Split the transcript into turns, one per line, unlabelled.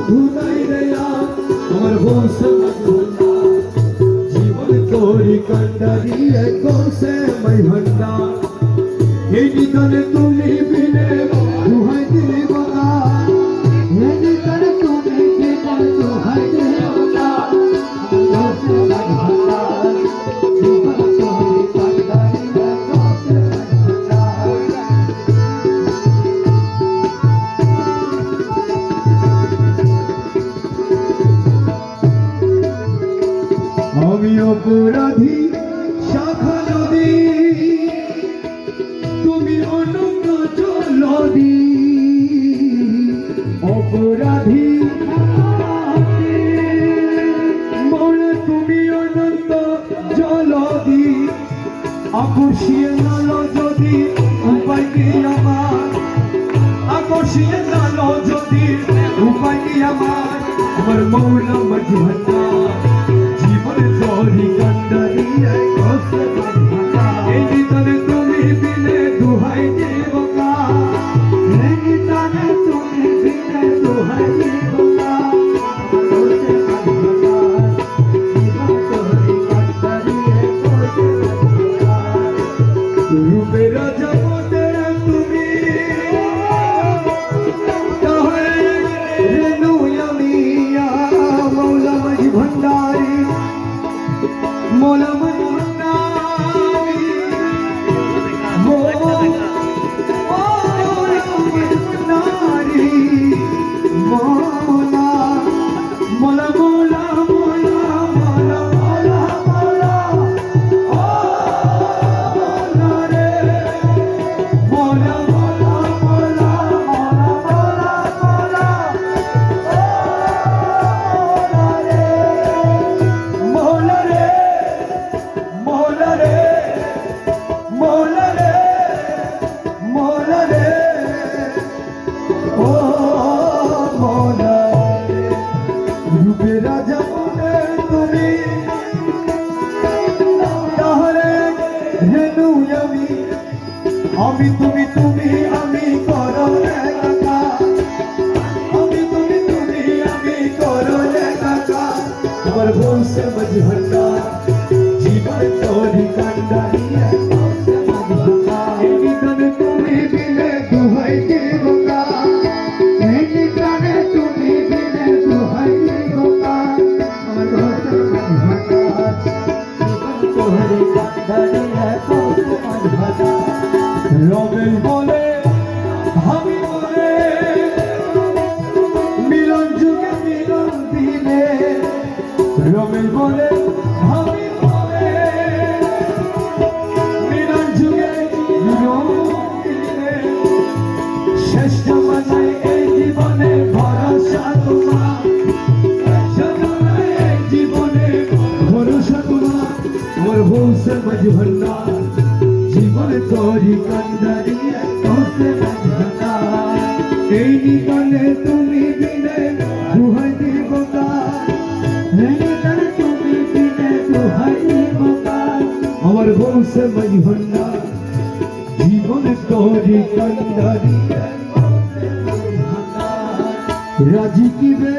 বন্ধু নাই রে আমার বংশ জীবন তোরি কান্ডারি কৌশে মাই ভন্ডা এই নিদানে তুমি বিনে দুহাই দিলি বলা এই নিদানে তুমি বিনে দুহাই দিলি বলা কৌশে মাই ভন্ডা জীবন তোরি কান্ডারি কৌশে আমি অপরাধী শাখা নদী তুমি অনন্ত জলদি অপরাধী মনে তুমি অনন্ত জলদি আকর্ষিয়ে নালো যদি উপায় কি আমার আকর্ষিয়ে নালো যদি উপায় কি আমার মৌলা মজভন্না তোরি কান্ডারি কৌশে এই নিদানে তুমি বিনে দুহাই জীবকা এই নিদানে তুমি বিনে দুহাই জীবকা কৌশে তোরি কান্ডারি কৌশে রূপে রাজা মনে তুমি তাহলে রেনু আমি মৌলা মাঝি ভণ্ডারি मोला मन भंडारी मोला मन भंडारी मोला मोला मोला मोला मोला मोला मोला मोला रे मोला मोला मोला मोला मोला मोला रे मोला रे मोला रे मोला रे ओ मोला रे रूपे राजा मने তুমি তাহলে হেনু আমি তুমি তুমি আমি করো একা আমি তুমি আমি করো একা আমার বংশে মজভন্না জীবন তোরি কান্ডারি কৌশে মজভন্না এই নিদানে তুমি বিনে দুহাই জীবকা এই নিদানে তুমি বিনে দুহাই জীবকা আমার কৌশে মজভন্না জীবন তোরি কান্ডারি কৌশে মজভন্না রবে বলে আমি বলে মিলন যুগে মিলন দিলে রবে বলে আমি শেষ জমানায় এই জীবনে ভরসা তোমার এই জীবনে ভরসা তোমার আমার বংশে মজভন্না জীবনে তোরি কান্ডারি কৌশে মজভন্না এই নিদানে তুমি বিনে দুহাই জীবকা এই নিদানে তুমি বিনে দুহাই জীবকা আমার বংশে মজভন্না জীবনে তোরি কান্ডারি রাজি কিবে